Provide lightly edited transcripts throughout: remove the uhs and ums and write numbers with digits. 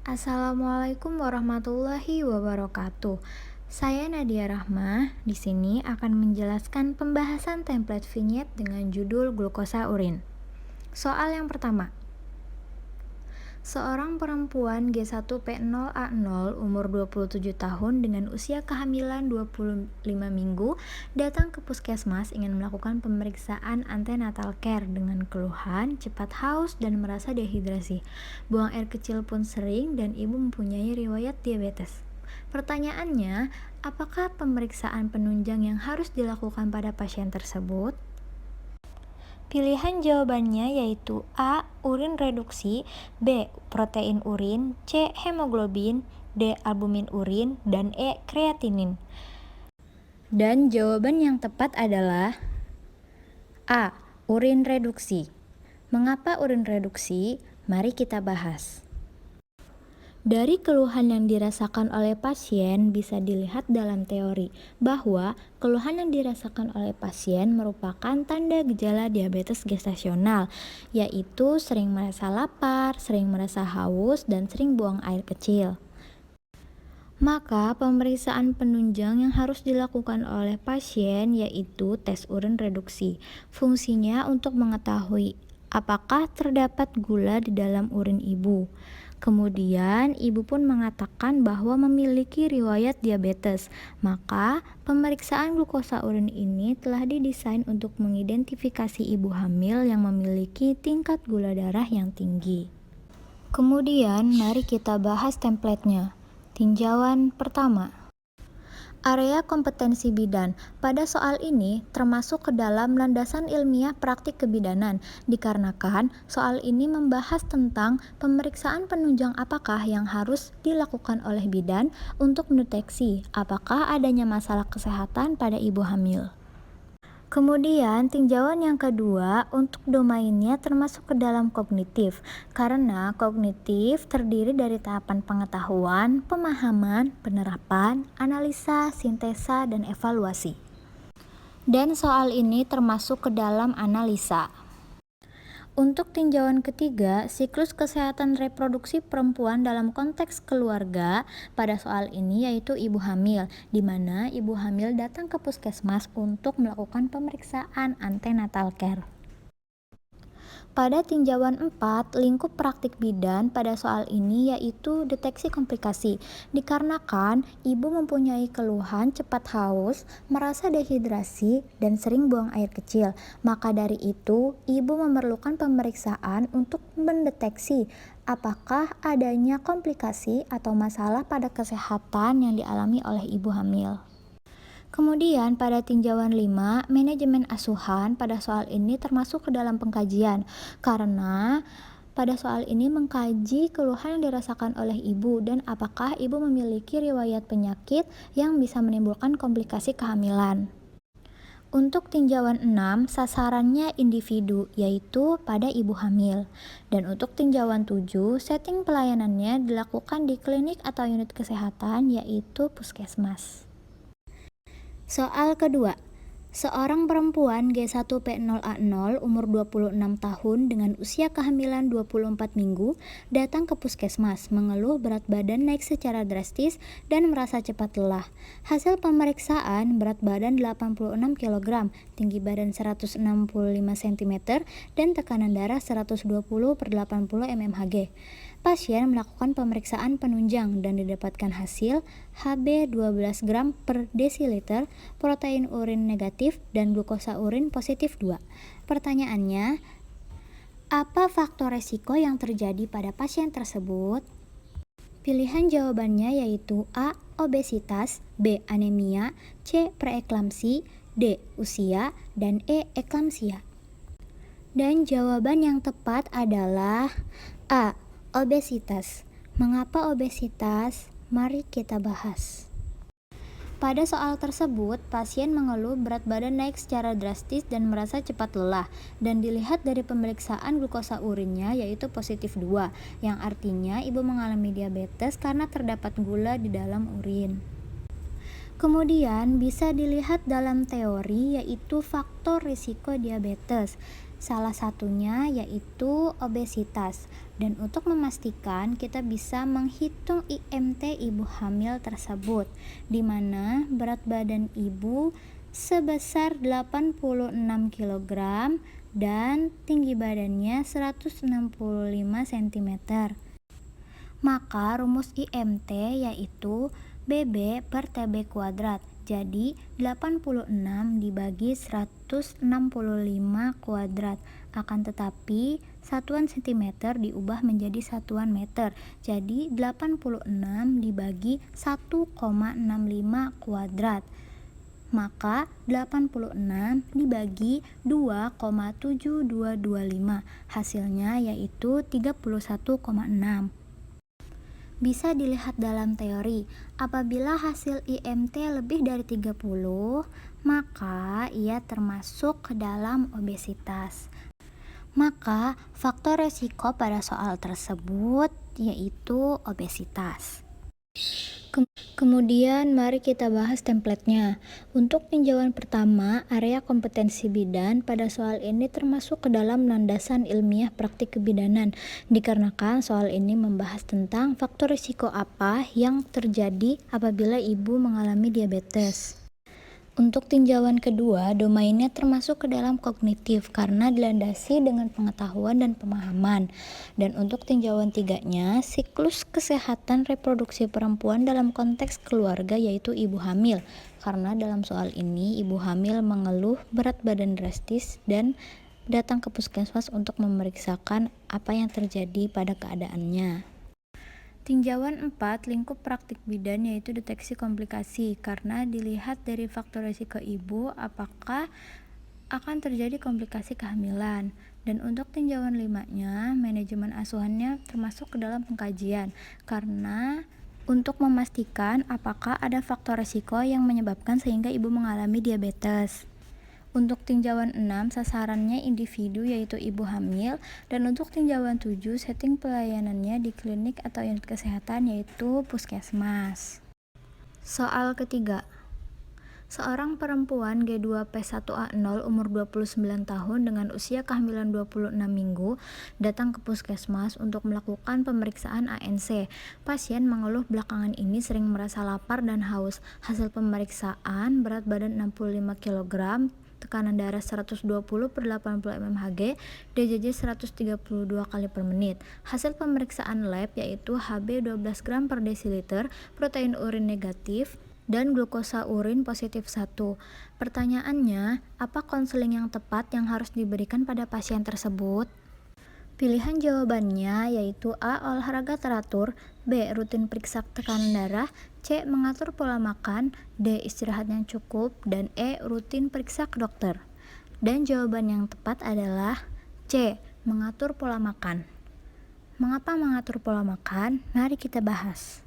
Assalamualaikum warahmatullahi wabarakatuh. Saya Nadia Rahmah. Di sini akan menjelaskan pembahasan template vignette dengan judul glukosa urin. Soal yang pertama. Seorang perempuan G1P0A0 umur 27 tahun dengan usia kehamilan 25 minggu datang ke puskesmas ingin melakukan pemeriksaan antenatal care dengan keluhan cepat haus dan merasa dehidrasi. Buang air kecil pun sering dan ibu mempunyai riwayat diabetes. Pertanyaannya, apakah pemeriksaan penunjang yang harus dilakukan pada pasien tersebut? Pilihan jawabannya yaitu A. Urin reduksi, B. Protein urin, C. Hemoglobin, D. Albumin urin, dan E. Kreatinin. Dan jawaban yang tepat adalah A. Urin reduksi. Mengapa urin reduksi? Mari kita bahas. Dari keluhan yang dirasakan oleh pasien bisa dilihat dalam teori bahwa keluhan yang dirasakan oleh pasien merupakan tanda gejala diabetes gestasional, yaitu sering merasa lapar, sering merasa haus, dan sering buang air kecil. Maka pemeriksaan penunjang yang harus dilakukan oleh pasien yaitu tes urin reduksi. Fungsinya untuk mengetahui apakah terdapat gula di dalam urin ibu. Kemudian, ibu pun mengatakan bahwa memiliki riwayat diabetes. Maka, pemeriksaan glukosa urin ini telah didesain untuk mengidentifikasi ibu hamil yang memiliki tingkat gula darah yang tinggi. Kemudian, mari kita bahas template-nya. Tinjauan pertama. Area kompetensi bidan. Pada soal ini termasuk ke dalam landasan ilmiah praktik kebidanan, dikarenakan soal ini membahas tentang pemeriksaan penunjang apakah yang harus dilakukan oleh bidan untuk mendeteksi apakah adanya masalah kesehatan pada ibu hamil. Kemudian, tinjauan yang kedua untuk domainnya termasuk ke dalam kognitif, karena kognitif terdiri dari tahapan pengetahuan, pemahaman, penerapan, analisa, sintesa, dan evaluasi. Dan soal ini termasuk ke dalam analisa. Untuk tinjauan ketiga, siklus kesehatan reproduksi perempuan dalam konteks keluarga pada soal ini yaitu ibu hamil, di mana ibu hamil datang ke puskesmas untuk melakukan pemeriksaan antenatal care. Pada tinjauan 4, lingkup praktik bidan pada soal ini yaitu deteksi komplikasi, dikarenakan ibu mempunyai keluhan cepat haus, merasa dehidrasi, dan sering buang air kecil. Maka dari itu, ibu memerlukan pemeriksaan untuk mendeteksi apakah adanya komplikasi atau masalah pada kesehatan yang dialami oleh ibu hamil. Kemudian pada tinjauan 5, manajemen asuhan pada soal ini termasuk ke dalam pengkajian, karena pada soal ini mengkaji keluhan yang dirasakan oleh ibu dan apakah ibu memiliki riwayat penyakit yang bisa menimbulkan komplikasi kehamilan. Untuk tinjauan 6, sasarannya individu, yaitu pada ibu hamil. Dan untuk tinjauan 7, setting pelayanannya dilakukan di klinik atau unit kesehatan, yaitu puskesmas. Soal kedua, seorang perempuan G1P0A0 umur 26 tahun dengan usia kehamilan 24 minggu datang ke puskesmas mengeluh berat badan naik secara drastis dan merasa cepat lelah. Hasil pemeriksaan berat badan 86 kg, tinggi badan 165 cm, dan tekanan darah 120/80 mmHg. Pasien melakukan pemeriksaan penunjang dan didapatkan hasil Hb 12 gram per desiliter, protein urin negatif, dan glukosa urin positif 2. Pertanyaannya, apa faktor resiko yang terjadi pada pasien tersebut? Pilihan jawabannya yaitu A. Obesitas, B. Anemia, C. Preeklamsi, D. Usia, dan E. Eklamsia. Dan jawaban yang tepat adalah A. Obesitas. Mengapa obesitas? Mari kita bahas. Pada soal tersebut, pasien mengeluh berat badan naik secara drastis dan merasa cepat lelah, dan dilihat dari pemeriksaan glukosa urinnya yaitu positif 2, yang artinya ibu mengalami diabetes karena terdapat gula di dalam urin. Kemudian bisa dilihat dalam teori yaitu faktor risiko diabetes. Salah satunya yaitu obesitas. Dan untuk memastikan kita bisa menghitung IMT ibu hamil tersebut, di mana berat badan ibu sebesar 86 kg dan tinggi badannya 165 cm. Maka rumus IMT yaitu BB per TB kuadrat. Jadi 86 dibagi 165 kuadrat. Akan tetapi satuan cm diubah menjadi satuan meter. Jadi 86 dibagi 1,65 kuadrat. Maka 86 dibagi 2,7225. Hasilnya yaitu 31,6. Bisa dilihat dalam teori, apabila hasil IMT lebih dari 30, maka ia termasuk ke dalam obesitas. Maka faktor resiko pada soal tersebut yaitu obesitas. Kemudian mari kita bahas template-nya. Untuk tinjauan pertama, area kompetensi bidan pada soal ini termasuk ke dalam landasan ilmiah praktik kebidanan, dikarenakan soal ini membahas tentang faktor risiko apa yang terjadi apabila ibu mengalami diabetes. Untuk tinjauan kedua, domainnya termasuk ke dalam kognitif karena dilandasi dengan pengetahuan dan pemahaman. Dan untuk tinjauan tiganya, siklus kesehatan reproduksi perempuan dalam konteks keluarga yaitu ibu hamil. Karena dalam soal ini, ibu hamil mengeluh berat badan drastis dan datang ke puskesmas untuk memeriksakan apa yang terjadi pada keadaannya. Tinjauan 4, lingkup praktik bidan yaitu deteksi komplikasi, karena dilihat dari faktor risiko ibu apakah akan terjadi komplikasi kehamilan. Dan untuk tinjauan 5-nya, manajemen asuhannya termasuk ke dalam pengkajian, karena untuk memastikan apakah ada faktor risiko yang menyebabkan sehingga ibu mengalami diabetes. Untuk tinjauan 6, sasarannya individu yaitu ibu hamil, dan untuk tinjauan 7, setting pelayanannya di klinik atau unit kesehatan yaitu puskesmas. Soal ketiga. Seorang perempuan G2P1A0 umur 29 tahun dengan usia kehamilan 26 minggu datang ke puskesmas untuk melakukan pemeriksaan ANC. Pasien mengeluh belakangan ini sering merasa lapar dan haus. Hasil pemeriksaan berat badan 65 kg, tekanan darah 120/80 mmHg, DJJ 132 kali per menit. Hasil pemeriksaan lab yaitu Hb 12 gram per desiliter, protein urin negatif, dan glukosa urin positif 1. Pertanyaannya, apa konseling yang tepat yang harus diberikan pada pasien tersebut? Pilihan jawabannya yaitu A. Olahraga teratur, B. Rutin periksa tekanan darah, C. Mengatur pola makan, D. Istirahat yang cukup, dan E. Rutin periksa ke dokter. Dan jawaban yang tepat adalah C. Mengatur pola makan. Mengapa mengatur pola makan? Mari kita bahas.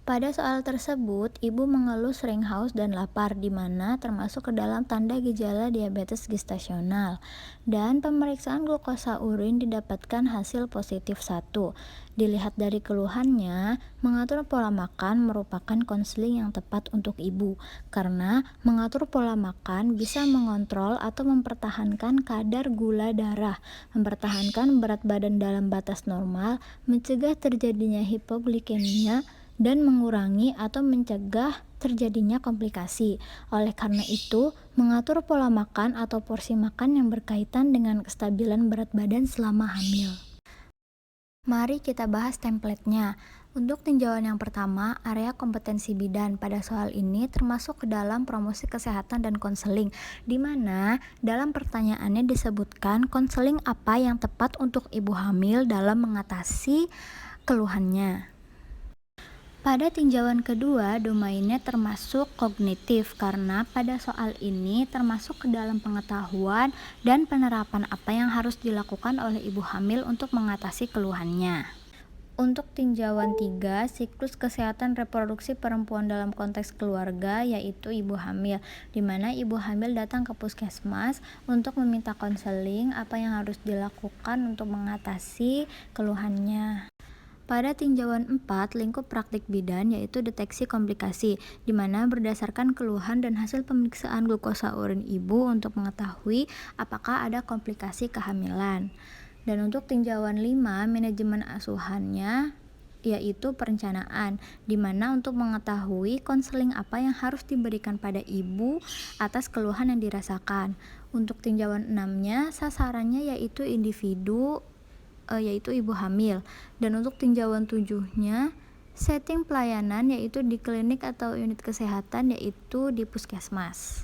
Pada soal tersebut, ibu mengeluh sering haus dan lapar, di mana termasuk ke dalam tanda gejala diabetes gestasional. Dan pemeriksaan glukosa urin didapatkan hasil positif 1. Dilihat dari keluhannya, mengatur pola makan merupakan konseling yang tepat untuk ibu, karena mengatur pola makan bisa mengontrol atau mempertahankan kadar gula darah, mempertahankan berat badan dalam batas normal, mencegah terjadinya hipoglikemia, dan mengurangi atau mencegah terjadinya komplikasi. Oleh karena itu, mengatur pola makan atau porsi makan yang berkaitan dengan kestabilan berat badan selama hamil. Mari kita bahas template-nya. Untuk tinjauan yang pertama, area kompetensi bidan pada soal ini termasuk ke dalam promosi kesehatan dan konseling, di mana dalam pertanyaannya disebutkan konseling apa yang tepat untuk ibu hamil dalam mengatasi keluhannya. Pada tinjauan kedua, domainnya termasuk kognitif karena pada soal ini termasuk ke dalam pengetahuan dan penerapan apa yang harus dilakukan oleh ibu hamil untuk mengatasi keluhannya. Untuk tinjauan 3, siklus kesehatan reproduksi perempuan dalam konteks keluarga yaitu ibu hamil, di mana ibu hamil datang ke puskesmas untuk meminta konseling apa yang harus dilakukan untuk mengatasi keluhannya. Pada tinjauan 4, lingkup praktik bidan yaitu deteksi komplikasi, di mana berdasarkan keluhan dan hasil pemeriksaan glukosa urin ibu untuk mengetahui apakah ada komplikasi kehamilan. Dan untuk tinjauan 5, manajemen asuhannya yaitu perencanaan, di mana untuk mengetahui konseling apa yang harus diberikan pada ibu atas keluhan yang dirasakan. Untuk tinjauan 6-nya, sasarannya yaitu individu, yaitu ibu hamil. Dan untuk tinjauan 7-nya, setting pelayanan yaitu di klinik atau unit kesehatan yaitu di puskesmas.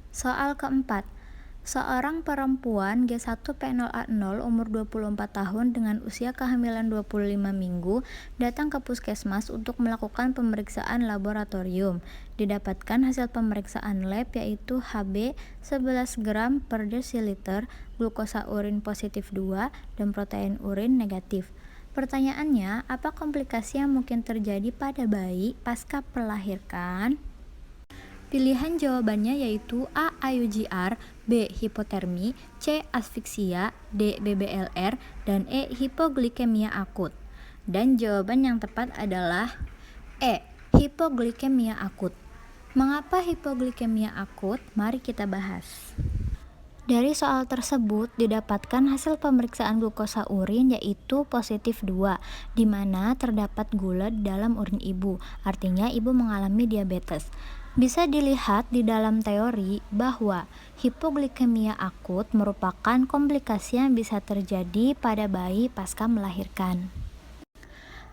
Soal keempat, seorang perempuan G1P0A0 umur 24 tahun dengan usia kehamilan 25 minggu datang ke puskesmas untuk melakukan pemeriksaan laboratorium. Didapatkan hasil pemeriksaan lab yaitu Hb 11 gram per desiliter, glukosa urin positif 2, dan protein urin negatif. Pertanyaannya, apa komplikasi yang mungkin terjadi pada bayi pasca melahirkan? Pilihan jawabannya yaitu A. IUGR, B. Hipotermi, C. Asfiksia, D. BBLR, dan E. Hipoglikemia akut. Dan jawaban yang tepat adalah E. Hipoglikemia akut. Mengapa hipoglikemia akut? Mari kita bahas. Dari soal tersebut didapatkan hasil pemeriksaan glukosa urin yaitu positif 2, di mana terdapat gula di dalam urin ibu, artinya ibu mengalami diabetes. Bisa dilihat di dalam teori bahwa hipoglikemia akut merupakan komplikasi yang bisa terjadi pada bayi pasca melahirkan.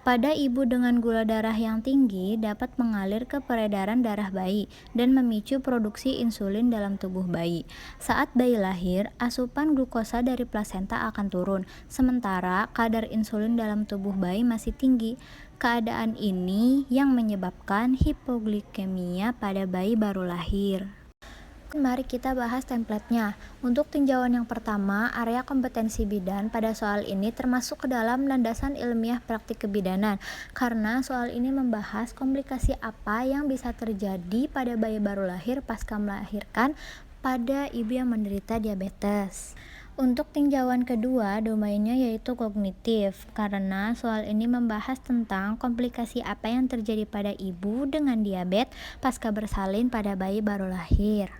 Pada ibu dengan gula darah yang tinggi dapat mengalir ke peredaran darah bayi dan memicu produksi insulin dalam tubuh bayi. Saat bayi lahir, asupan glukosa dari plasenta akan turun, sementara kadar insulin dalam tubuh bayi masih tinggi. Keadaan ini yang menyebabkan hipoglikemia pada bayi baru lahir. Mari kita bahas template-nya. Untuk tinjauan yang pertama, area kompetensi bidan pada soal ini termasuk ke dalam landasan ilmiah praktik kebidanan, karena soal ini membahas komplikasi apa yang bisa terjadi pada bayi baru lahir pasca melahirkan pada ibu yang menderita diabetes. Untuk tinjauan kedua, domainnya yaitu kognitif, karena soal ini membahas tentang komplikasi apa yang terjadi pada ibu dengan diabetes pasca bersalin pada bayi baru lahir.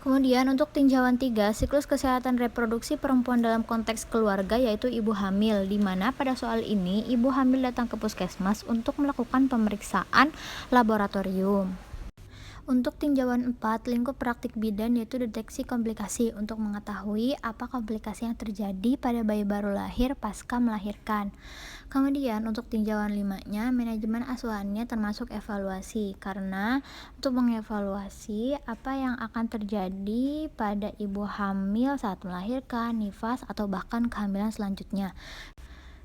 Kemudian untuk tinjauan 3, siklus kesehatan reproduksi perempuan dalam konteks keluarga yaitu ibu hamil, di mana pada soal ini ibu hamil datang ke puskesmas untuk melakukan pemeriksaan laboratorium. Untuk tinjauan 4, lingkup praktik bidan yaitu deteksi komplikasi untuk mengetahui apa komplikasi yang terjadi pada bayi baru lahir pasca melahirkan. Kemudian untuk tinjauan 5-nya, manajemen asuhannya termasuk evaluasi, karena untuk mengevaluasi apa yang akan terjadi pada ibu hamil saat melahirkan, nifas, atau bahkan kehamilan selanjutnya.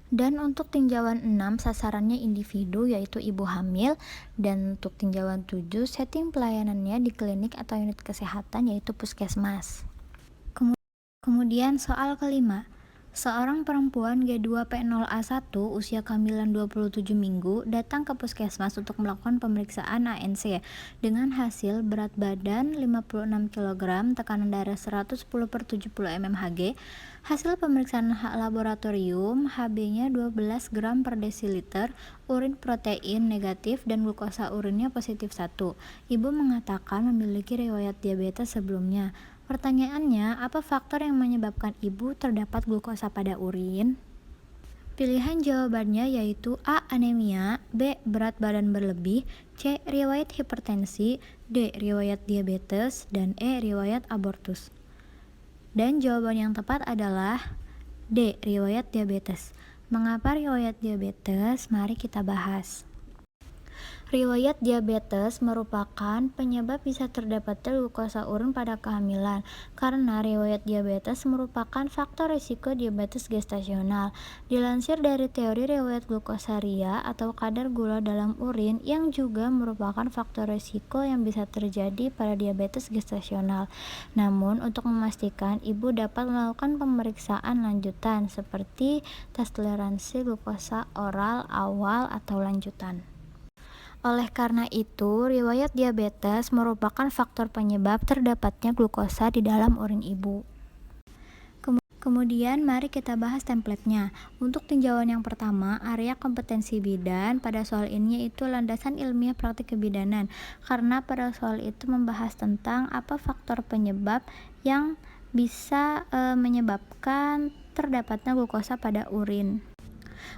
Dan untuk tinjauan 6, sasarannya individu yaitu ibu hamil, dan untuk tinjauan 7, setting pelayanannya di klinik atau unit kesehatan yaitu puskesmas. Kemudian soal kelima, seorang perempuan G2P0A1 usia kehamilan 27 minggu datang ke puskesmas untuk melakukan pemeriksaan ANC dengan hasil berat badan 56 kg, tekanan darah 110/70 mmHg. Hasil pemeriksaan laboratorium Hb-nya 12 gram per desiliter, urin protein negatif, dan glukosa urinnya positif 1. Ibu mengatakan memiliki riwayat diabetes sebelumnya. Pertanyaannya, apa faktor yang menyebabkan ibu terdapat glukosa pada urin? Pilihan jawabannya yaitu A. Anemia, B. Berat badan berlebih, C. Riwayat hipertensi, D. Riwayat diabetes, dan E. Riwayat abortus. Dan jawaban yang tepat adalah D. Riwayat diabetes. Mengapa riwayat diabetes? Mari kita bahas. Riwayat diabetes merupakan penyebab bisa terdapatnya glukosa urin pada kehamilan, karena riwayat diabetes merupakan faktor risiko diabetes gestasional. Dilansir dari teori riwayat glukosaria atau kadar gula dalam urin yang juga merupakan faktor risiko yang bisa terjadi pada diabetes gestasional. Namun, untuk memastikan ibu dapat melakukan pemeriksaan lanjutan seperti tes toleransi glukosa oral awal atau lanjutan. Oleh karena itu, riwayat diabetes merupakan faktor penyebab terdapatnya glukosa di dalam urin ibu. Kemudian mari kita bahas template-nya. Untuk tinjauan yang pertama, area kompetensi bidan. Pada soal ini yaitu landasan ilmiah praktik kebidanan. Karena pada soal itu membahas tentang apa faktor penyebab yang bisa menyebabkan terdapatnya glukosa pada urin.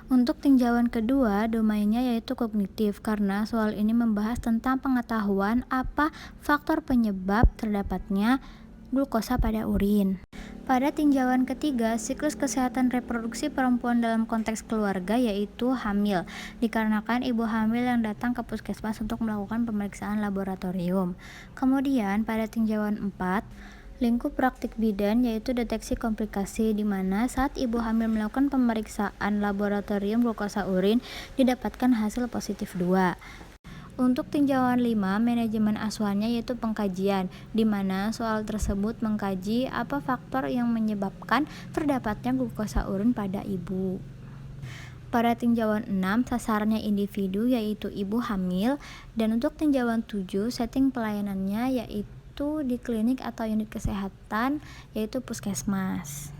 Untuk tinjauan kedua, domainnya yaitu kognitif, karena soal ini membahas tentang pengetahuan apa faktor penyebab terdapatnya glukosa pada urin. Pada tinjauan ketiga, siklus kesehatan reproduksi perempuan dalam konteks keluarga yaitu hamil, dikarenakan ibu hamil yang datang ke puskesmas untuk melakukan pemeriksaan laboratorium. Kemudian pada tinjauan 4, lingkup praktik bidan yaitu deteksi komplikasi, di mana saat ibu hamil melakukan pemeriksaan laboratorium glukosa urin didapatkan hasil positif 2. Untuk tinjauan 5, manajemen asuhannya yaitu pengkajian, di mana soal tersebut mengkaji apa faktor yang menyebabkan terdapatnya glukosa urin pada ibu. Pada tinjauan 6, sasarannya individu yaitu ibu hamil, dan untuk tinjauan 7, setting pelayanannya yaitu di klinik atau unit kesehatan yaitu puskesmas.